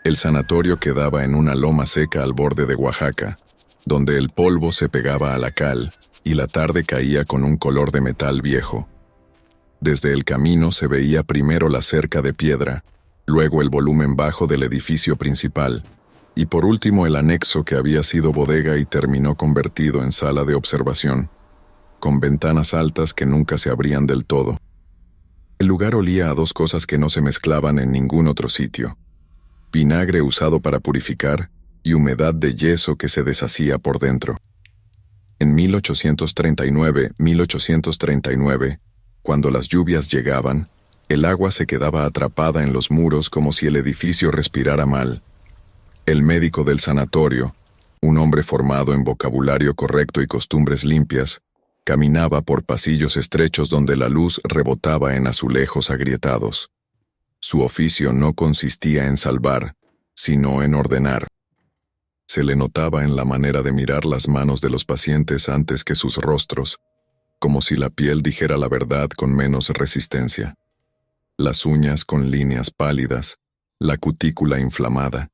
El sanatorio quedaba en una loma seca al borde de Oaxaca, donde el polvo se pegaba a la cal y la tarde caía con un color de metal viejo. Desde el camino se veía primero la cerca de piedra, luego el volumen bajo del edificio principal, y por último el anexo que había sido bodega y terminó convertido en sala de observación, con ventanas altas que nunca se abrían del todo. El lugar olía a dos cosas que no se mezclaban en ningún otro sitio: vinagre usado para purificar y humedad de yeso que se deshacía por dentro. En 1839, cuando las lluvias llegaban, el agua se quedaba atrapada en los muros como si el edificio respirara mal. El médico del sanatorio, un hombre formado en vocabulario correcto y costumbres limpias, caminaba por pasillos estrechos donde la luz rebotaba en azulejos agrietados. Su oficio no consistía en salvar, sino en ordenar. Se le notaba en la manera de mirar las manos de los pacientes antes que sus rostros, como si la piel dijera la verdad con menos resistencia. Las uñas con líneas pálidas, la cutícula inflamada,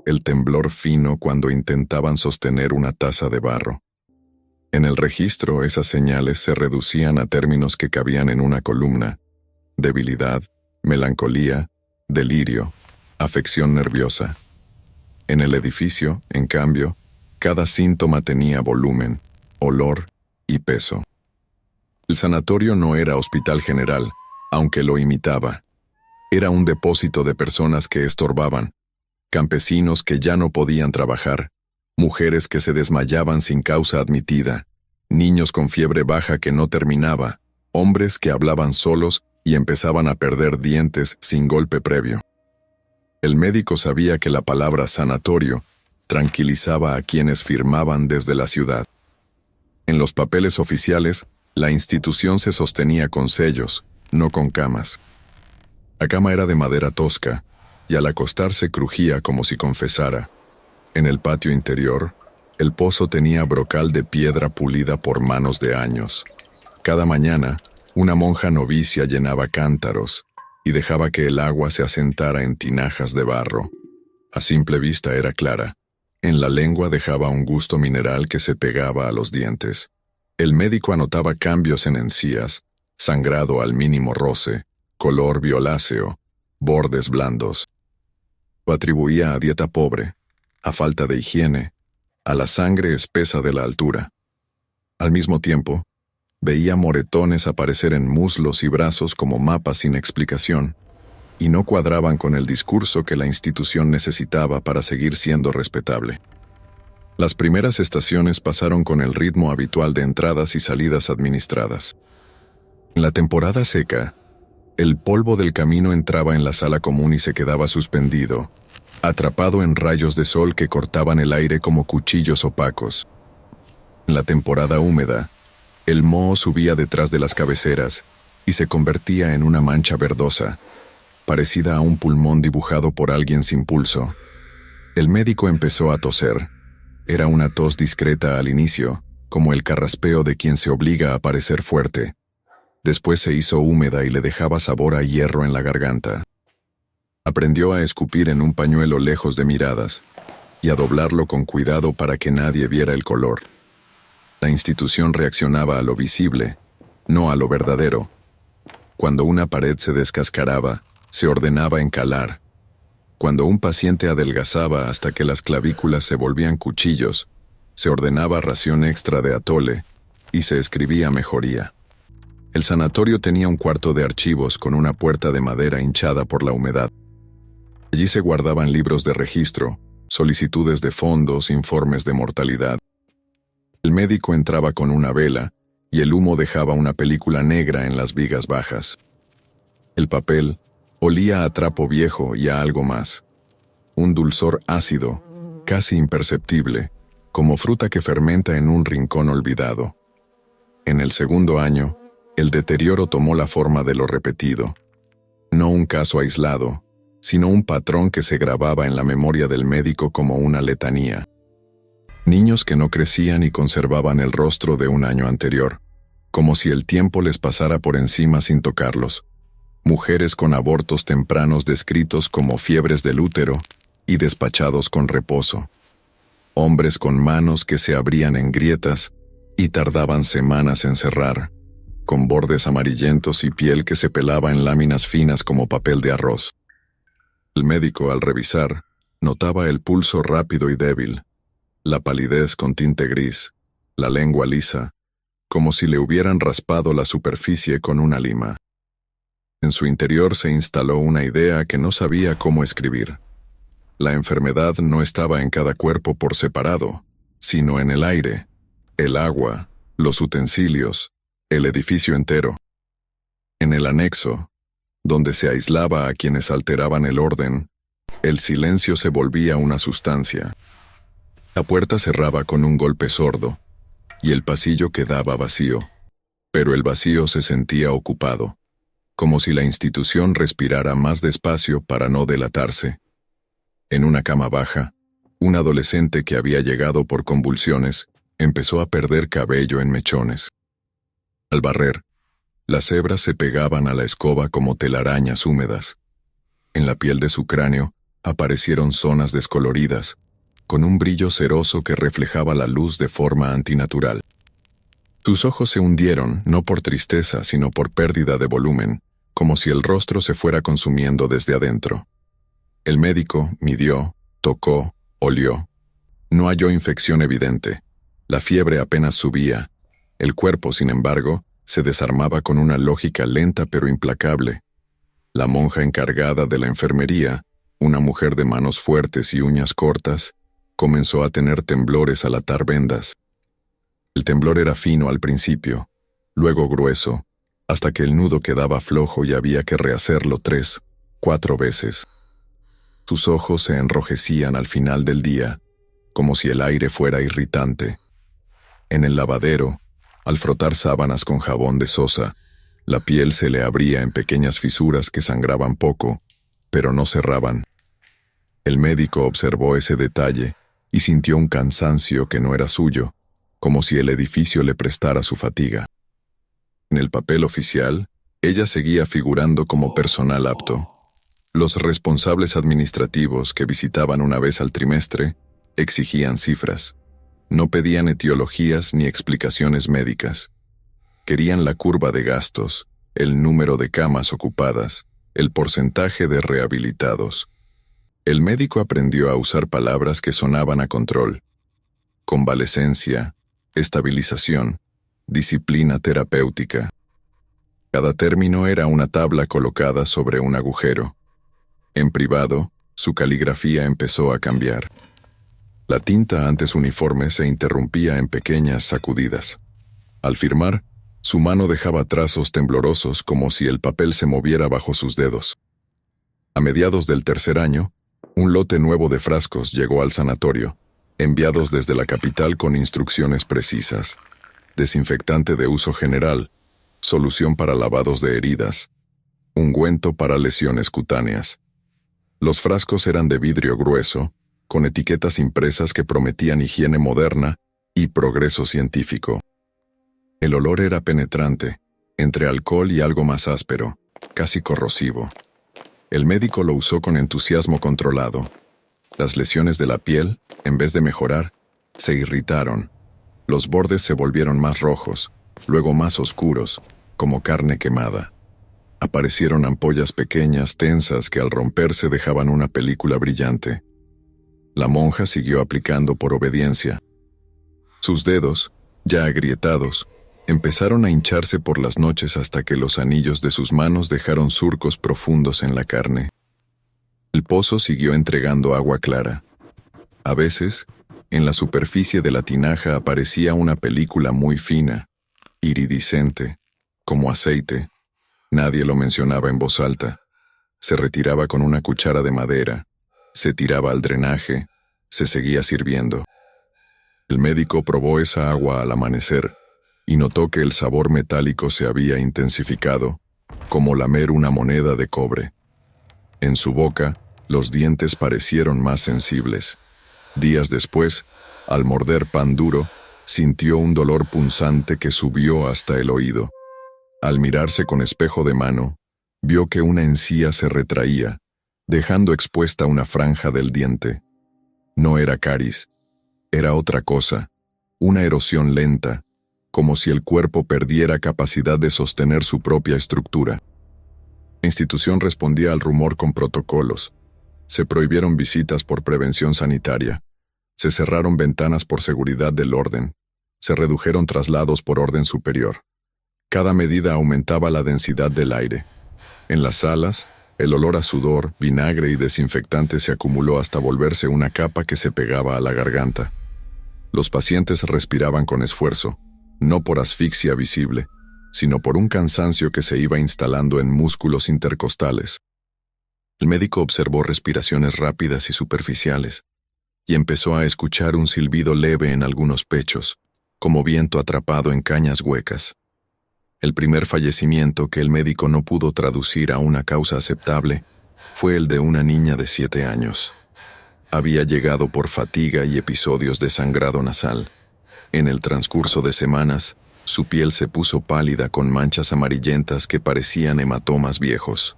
el temblor fino cuando intentaban sostener una taza de barro. En el registro esas señales se reducían a términos que cabían en una columna: debilidad, melancolía, delirio, afección nerviosa. En el edificio, en cambio, cada síntoma tenía volumen, olor y peso. El sanatorio no era hospital general, aunque lo imitaba. Era un depósito de personas que estorbaban, campesinos que ya no podían trabajar, mujeres que se desmayaban sin causa admitida, niños con fiebre baja que no terminaba, hombres que hablaban solos y empezaban a perder dientes sin golpe previo. El médico sabía que la palabra sanatorio tranquilizaba a quienes firmaban desde la ciudad. En los papeles oficiales, la institución se sostenía con sellos, no con camas. La cama era de madera tosca, y al acostarse crujía como si confesara. En el patio interior, el pozo tenía brocal de piedra pulida por manos de años. Cada mañana, una monja novicia llenaba cántaros y dejaba que el agua se asentara en tinajas de barro. A simple vista era clara. En la lengua dejaba un gusto mineral que se pegaba a los dientes. El médico anotaba cambios en encías, sangrado al mínimo roce, color violáceo, bordes blandos. Lo atribuía a dieta pobre, a falta de higiene, a la sangre espesa de la altura. Al mismo tiempo, veía moretones aparecer en muslos y brazos como mapas sin explicación, y no cuadraban con el discurso que la institución necesitaba para seguir siendo respetable. Las primeras estaciones pasaron con el ritmo habitual de entradas y salidas administradas. En la temporada seca, el polvo del camino entraba en la sala común y se quedaba suspendido, atrapado en rayos de sol que cortaban el aire como cuchillos opacos. En la temporada húmeda, el moho subía detrás de las cabeceras y se convertía en una mancha verdosa, parecida a un pulmón dibujado por alguien sin pulso. El médico empezó a toser. Era una tos discreta al inicio, como el carraspeo de quien se obliga a parecer fuerte. Después se hizo húmeda y le dejaba sabor a hierro en la garganta. Aprendió a escupir en un pañuelo lejos de miradas y a doblarlo con cuidado para que nadie viera el color. La institución reaccionaba a lo visible, no a lo verdadero. Cuando una pared se descascaraba, se ordenaba encalar. Cuando un paciente adelgazaba hasta que las clavículas se volvían cuchillos, se ordenaba ración extra de atole y se escribía mejoría. El sanatorio tenía un cuarto de archivos con una puerta de madera hinchada por la humedad. Allí se guardaban libros de registro, solicitudes de fondos, informes de mortalidad. El médico entraba con una vela y el humo dejaba una película negra en las vigas bajas. El papel olía a trapo viejo y a algo más. Un dulzor ácido, casi imperceptible, como fruta que fermenta en un rincón olvidado. En el segundo año, el deterioro tomó la forma de lo repetido. No un caso aislado, sino un patrón que se grababa en la memoria del médico como una letanía. Niños que no crecían y conservaban el rostro de un año anterior, como si el tiempo les pasara por encima sin tocarlos. Mujeres con abortos tempranos descritos como fiebres del útero y despachados con reposo. Hombres con manos que se abrían en grietas y tardaban semanas en cerrar, con bordes amarillentos y piel que se pelaba en láminas finas como papel de arroz. El médico, al revisar, notaba el pulso rápido y débil, la palidez con tinte gris, la lengua lisa, como si le hubieran raspado la superficie con una lima. En su interior se instaló una idea que no sabía cómo escribir. La enfermedad no estaba en cada cuerpo por separado, sino en el aire, el agua, los utensilios, el edificio entero. En el anexo, donde se aislaba a quienes alteraban el orden, el silencio se volvía una sustancia. La puerta cerraba con un golpe sordo, y el pasillo quedaba vacío, pero el vacío se sentía ocupado, como si la institución respirara más despacio para no delatarse. En una cama baja, un adolescente que había llegado por convulsiones empezó a perder cabello en mechones. Al barrer, las hebras se pegaban a la escoba como telarañas húmedas. En la piel de su cráneo aparecieron zonas descoloridas, con un brillo ceroso que reflejaba la luz de forma antinatural. Sus ojos se hundieron, no por tristeza, sino por pérdida de volumen, como si el rostro se fuera consumiendo desde adentro. El médico midió, tocó, olió. No halló infección evidente. La fiebre apenas subía. El cuerpo, sin embargo, se desarmaba con una lógica lenta pero implacable. La monja encargada de la enfermería, una mujer de manos fuertes y uñas cortas, comenzó a tener temblores al atar vendas. El temblor era fino al principio, luego grueso, hasta que el nudo quedaba flojo y había que rehacerlo 3, 4 veces. Sus ojos se enrojecían al final del día, como si el aire fuera irritante. En el lavadero, al frotar sábanas con jabón de sosa, la piel se le abría en pequeñas fisuras que sangraban poco, pero no cerraban. El médico observó ese detalle y sintió un cansancio que no era suyo, como si el edificio le prestara su fatiga. En el papel oficial, ella seguía figurando como personal apto. Los responsables administrativos que visitaban una vez al trimestre exigían cifras. No pedían etiologías ni explicaciones médicas. Querían la curva de gastos, el número de camas ocupadas, el porcentaje de rehabilitados. El médico aprendió a usar palabras que sonaban a control. Convalescencia, estabilización, disciplina terapéutica. Cada término era una tabla colocada sobre un agujero. En privado, su caligrafía empezó a cambiar. La tinta antes uniforme se interrumpía en pequeñas sacudidas. Al firmar, su mano dejaba trazos temblorosos como si el papel se moviera bajo sus dedos. A mediados del tercer año, un lote nuevo de frascos llegó al sanatorio, enviados desde la capital con instrucciones precisas. Desinfectante de uso general, solución para lavados de heridas, ungüento para lesiones cutáneas. Los frascos eran de vidrio grueso, con etiquetas impresas que prometían higiene moderna y progreso científico. El olor era penetrante, entre alcohol y algo más áspero, casi corrosivo. El médico lo usó con entusiasmo controlado. Las lesiones de la piel, en vez de mejorar, se irritaron. Los bordes se volvieron más rojos, luego más oscuros, como carne quemada. Aparecieron ampollas pequeñas, tensas, que al romperse dejaban una película brillante. La monja siguió aplicando por obediencia. Sus dedos, ya agrietados, empezaron a hincharse por las noches hasta que los anillos de sus manos dejaron surcos profundos en la carne. El pozo siguió entregando agua clara. A veces, en la superficie de la tinaja aparecía una película muy fina, iridiscente, como aceite. Nadie lo mencionaba en voz alta. Se retiraba con una cuchara de madera, se tiraba al drenaje, se seguía sirviendo. El médico probó esa agua al amanecer y notó que el sabor metálico se había intensificado, como lamer una moneda de cobre. En su boca, los dientes parecieron más sensibles. Días después, al morder pan duro, sintió un dolor punzante que subió hasta el oído. Al mirarse con espejo de mano, vio que una encía se retraía, dejando expuesta una franja del diente. No era caries, era otra cosa, una erosión lenta, como si el cuerpo perdiera capacidad de sostener su propia estructura. La institución respondía al rumor con protocolos. Se prohibieron visitas por prevención sanitaria. Se cerraron ventanas por seguridad del orden. Se redujeron traslados por orden superior. Cada medida aumentaba la densidad del aire. En las salas, el olor a sudor, vinagre y desinfectante se acumuló hasta volverse una capa que se pegaba a la garganta. Los pacientes respiraban con esfuerzo, no por asfixia visible, sino por un cansancio que se iba instalando en músculos intercostales. El médico observó respiraciones rápidas y superficiales, y empezó a escuchar un silbido leve en algunos pechos, como viento atrapado en cañas huecas. El primer fallecimiento que el médico no pudo traducir a una causa aceptable fue el de una niña de 7 años. Había llegado por fatiga y episodios de sangrado nasal. En el transcurso de semanas, su piel se puso pálida con manchas amarillentas que parecían hematomas viejos.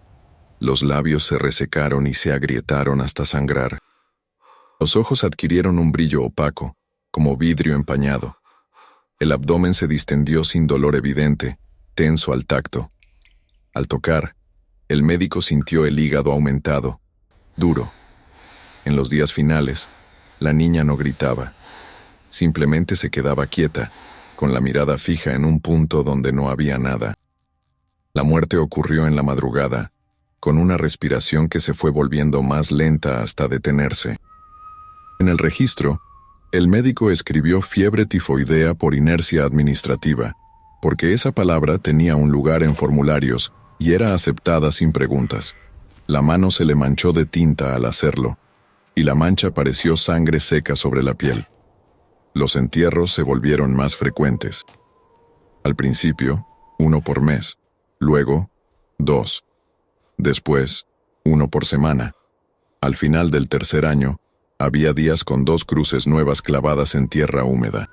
Los labios se resecaron y se agrietaron hasta sangrar. Los ojos adquirieron un brillo opaco, como vidrio empañado. El abdomen se distendió sin dolor evidente, tenso al tacto. Al tocar, el médico sintió el hígado aumentado, duro. En los días finales, la niña no gritaba. Simplemente se quedaba quieta, con la mirada fija en un punto donde no había nada. La muerte ocurrió en la madrugada, con una respiración que se fue volviendo más lenta hasta detenerse. En el registro, el médico escribió fiebre tifoidea por inercia administrativa, porque esa palabra tenía un lugar en formularios y era aceptada sin preguntas. La mano se le manchó de tinta al hacerlo, y la mancha pareció sangre seca sobre la piel. Los entierros se volvieron más frecuentes. Al principio, 1 por mes, luego, 2. Después, 1 por semana. Al final del tercer año, había días con 2 cruces nuevas clavadas en tierra húmeda.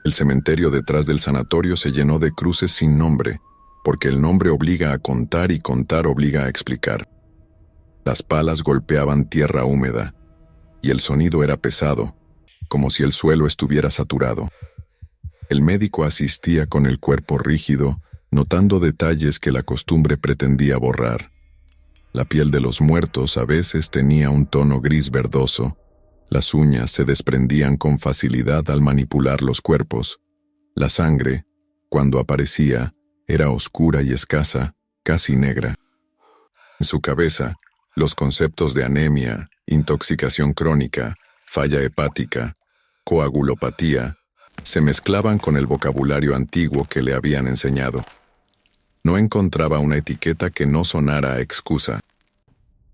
El cementerio detrás del sanatorio se llenó de cruces sin nombre, porque el nombre obliga a contar y contar obliga a explicar. Las palas golpeaban tierra húmeda, y el sonido era pesado, como si el suelo estuviera saturado. El médico asistía con el cuerpo rígido, notando detalles que la costumbre pretendía borrar. La piel de los muertos a veces tenía un tono gris verdoso. Las uñas se desprendían con facilidad al manipular los cuerpos. La sangre, cuando aparecía, era oscura y escasa, casi negra. En su cabeza, los conceptos de anemia, intoxicación crónica, falla hepática, coagulopatía, se mezclaban con el vocabulario antiguo que le habían enseñado. No encontraba una etiqueta que no sonara a excusa.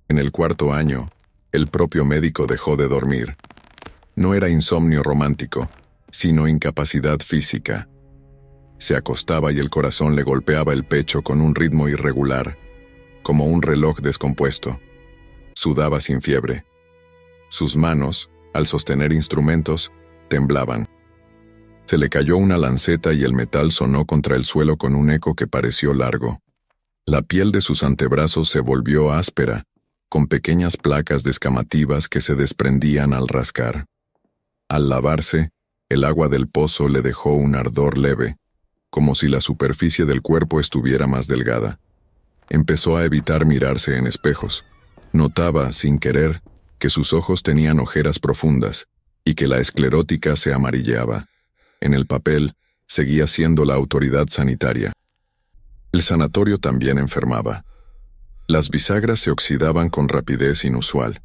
En el 4.º año, el propio médico dejó de dormir. No era insomnio romántico, sino incapacidad física. Se acostaba y el corazón le golpeaba el pecho con un ritmo irregular, como un reloj descompuesto. Sudaba sin fiebre. Sus manos, al sostener instrumentos, temblaban. Se le cayó una lanceta y el metal sonó contra el suelo con un eco que pareció largo. La piel de sus antebrazos se volvió áspera, con pequeñas placas descamativas que se desprendían al rascar. Al lavarse, el agua del pozo le dejó un ardor leve, como si la superficie del cuerpo estuviera más delgada. Empezó a evitar mirarse en espejos. Notaba, sin querer, que sus ojos tenían ojeras profundas y que la esclerótica se amarilleaba. En el papel, seguía siendo la autoridad sanitaria. El sanatorio también enfermaba. Las bisagras se oxidaban con rapidez inusual.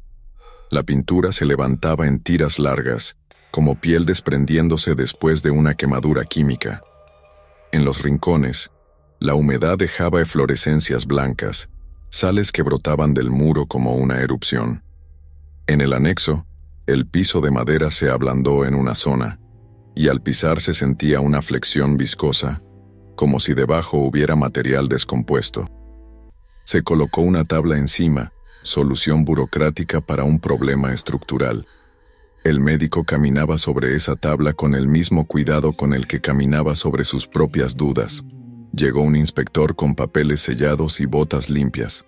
La pintura se levantaba en tiras largas, como piel desprendiéndose después de una quemadura química. En los rincones, la humedad dejaba eflorescencias blancas, sales que brotaban del muro como una erupción. En el anexo, el piso de madera se ablandó en una zona, y al pisar se sentía una flexión viscosa, como si debajo hubiera material descompuesto. Se colocó una tabla encima, solución burocrática para un problema estructural. El médico caminaba sobre esa tabla con el mismo cuidado con el que caminaba sobre sus propias dudas. Llegó un inspector con papeles sellados y botas limpias.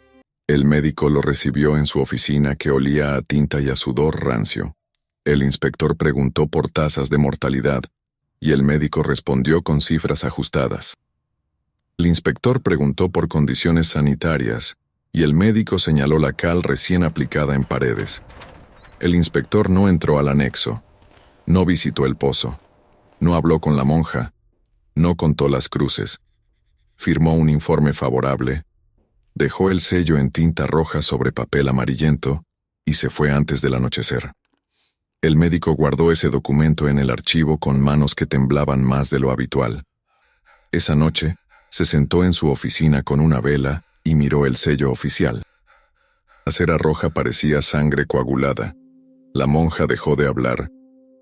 El médico lo recibió en su oficina que olía a tinta y a sudor rancio. El inspector preguntó por tasas de mortalidad, y el médico respondió con cifras ajustadas. El inspector preguntó por condiciones sanitarias, y el médico señaló la cal recién aplicada en paredes. El inspector no entró al anexo, no visitó el pozo, no habló con la monja, no contó las cruces. Firmó un informe favorable, dejó el sello en tinta roja sobre papel amarillento y se fue antes del anochecer. El médico guardó ese documento en el archivo con manos que temblaban más de lo habitual. Esa noche, se sentó en su oficina con una vela y miró el sello oficial. La cera roja parecía sangre coagulada. La monja dejó de hablar,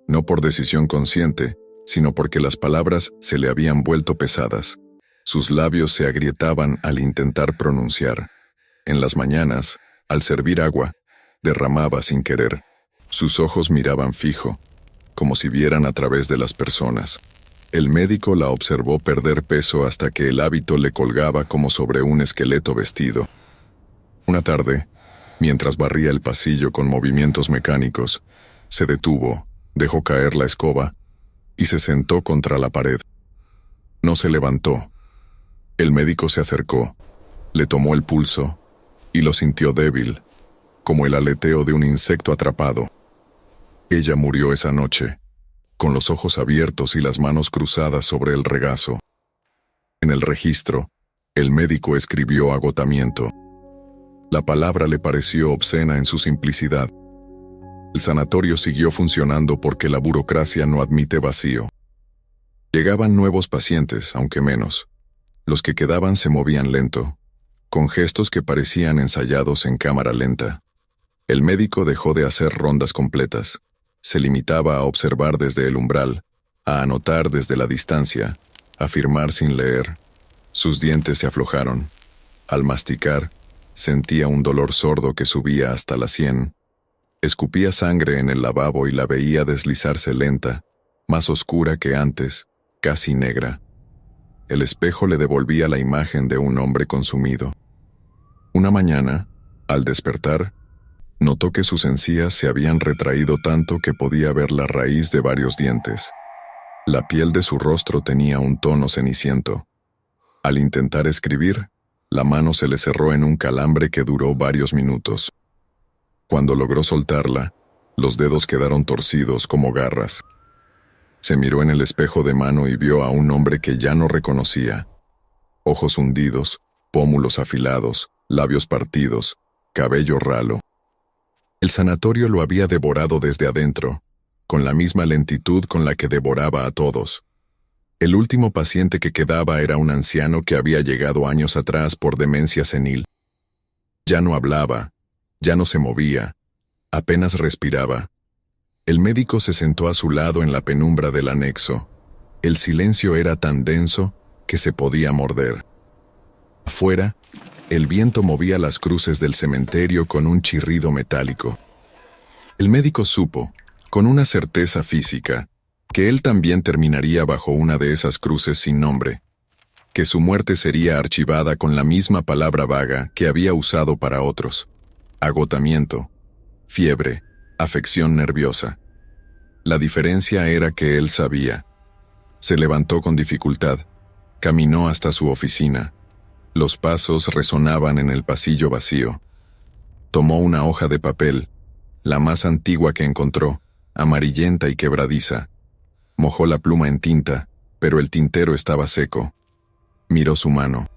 no por decisión consciente, sino porque las palabras se le habían vuelto pesadas. Sus labios se agrietaban al intentar pronunciar. En las mañanas, al servir agua, derramaba sin querer. Sus ojos miraban fijo, como si vieran a través de las personas. El médico la observó perder peso hasta que el hábito le colgaba como sobre un esqueleto vestido. Una tarde, mientras barría el pasillo con movimientos mecánicos, se detuvo, dejó caer la escoba y se sentó contra la pared. No se levantó. El médico se acercó, le tomó el pulso y lo sintió débil, como el aleteo de un insecto atrapado. Ella murió esa noche, con los ojos abiertos y las manos cruzadas sobre el regazo. En el registro, el médico escribió agotamiento. La palabra le pareció obscena en su simplicidad. El sanatorio siguió funcionando porque la burocracia no admite vacío. Llegaban nuevos pacientes, aunque menos. Los que quedaban se movían lento, con gestos que parecían ensayados en cámara lenta. El médico dejó de hacer rondas completas. Se limitaba a observar desde el umbral, a anotar desde la distancia, a firmar sin leer. Sus dientes se aflojaron. Al masticar, sentía un dolor sordo que subía hasta la sien. Escupía sangre en el lavabo y la veía deslizarse lenta, más oscura que antes, casi negra. El espejo le devolvía la imagen de un hombre consumido. Una mañana, al despertar, notó que sus encías se habían retraído tanto que podía ver la raíz de varios dientes. La piel de su rostro tenía un tono ceniciento. Al intentar escribir, la mano se le cerró en un calambre que duró varios minutos. Cuando logró soltarla, los dedos quedaron torcidos como garras. Se miró en el espejo de mano y vio a un hombre que ya no reconocía. Ojos hundidos, pómulos afilados, labios partidos, cabello ralo. El sanatorio lo había devorado desde adentro, con la misma lentitud con la que devoraba a todos. El último paciente que quedaba era un anciano que había llegado años atrás por demencia senil. Ya no hablaba, ya no se movía, apenas respiraba. El médico se sentó a su lado en la penumbra del anexo. El silencio era tan denso que se podía morder. Afuera, el viento movía las cruces del cementerio con un chirrido metálico. El médico supo, con una certeza física, que él también terminaría bajo una de esas cruces sin nombre, que su muerte sería archivada con la misma palabra vaga que había usado para otros: agotamiento, fiebre, afección nerviosa. La diferencia era que él sabía. Se levantó con dificultad, caminó hasta su oficina. Los pasos resonaban en el pasillo vacío. Tomó una hoja de papel, la más antigua que encontró, amarillenta y quebradiza. Mojó la pluma en tinta, pero el tintero estaba seco. Miró su mano.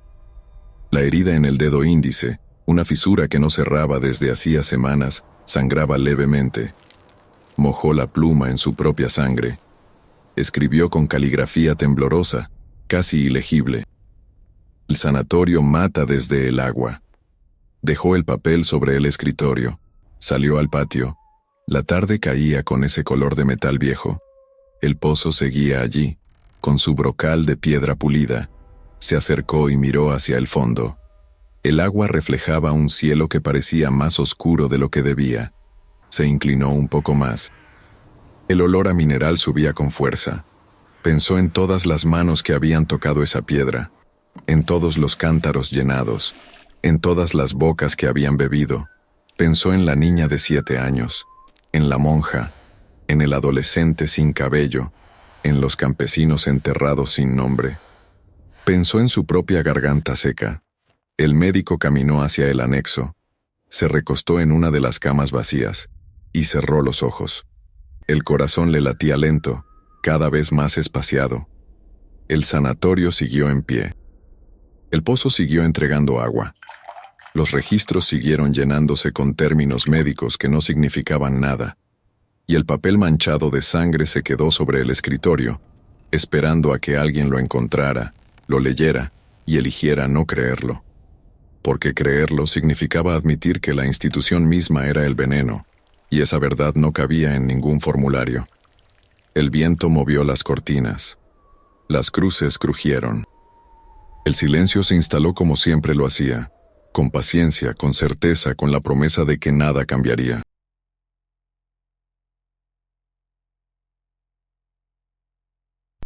La herida en el dedo índice, una fisura que no cerraba desde hacía semanas, sangraba levemente. Mojó la pluma en su propia sangre. Escribió con caligrafía temblorosa, casi ilegible: el sanatorio mata desde el agua. Dejó el papel sobre el escritorio. Salió al patio. La tarde caía con ese color de metal viejo. El pozo seguía allí, con su brocal de piedra pulida. Se acercó y miró hacia el fondo. El agua reflejaba un cielo que parecía más oscuro de lo que debía. Se inclinó un poco más. El olor a mineral subía con fuerza. Pensó en todas las manos que habían tocado esa piedra, en todos los cántaros llenados, en todas las bocas que habían bebido. Pensó en la niña de 7 años, en la monja, en el adolescente sin cabello, en los campesinos enterrados sin nombre. Pensó en su propia garganta seca. El médico caminó hacia el anexo, se recostó en una de las camas vacías y cerró los ojos. El corazón le latía lento, cada vez más espaciado. El sanatorio siguió en pie. El pozo siguió entregando agua. Los registros siguieron llenándose con términos médicos que no significaban nada, y el papel manchado de sangre se quedó sobre el escritorio, esperando a que alguien lo encontrara, lo leyera y eligiera no creerlo. Porque creerlo significaba admitir que la institución misma era el veneno, y esa verdad no cabía en ningún formulario. El viento movió las cortinas. Las cruces crujieron. El silencio se instaló como siempre lo hacía, con paciencia, con certeza, con la promesa de que nada cambiaría.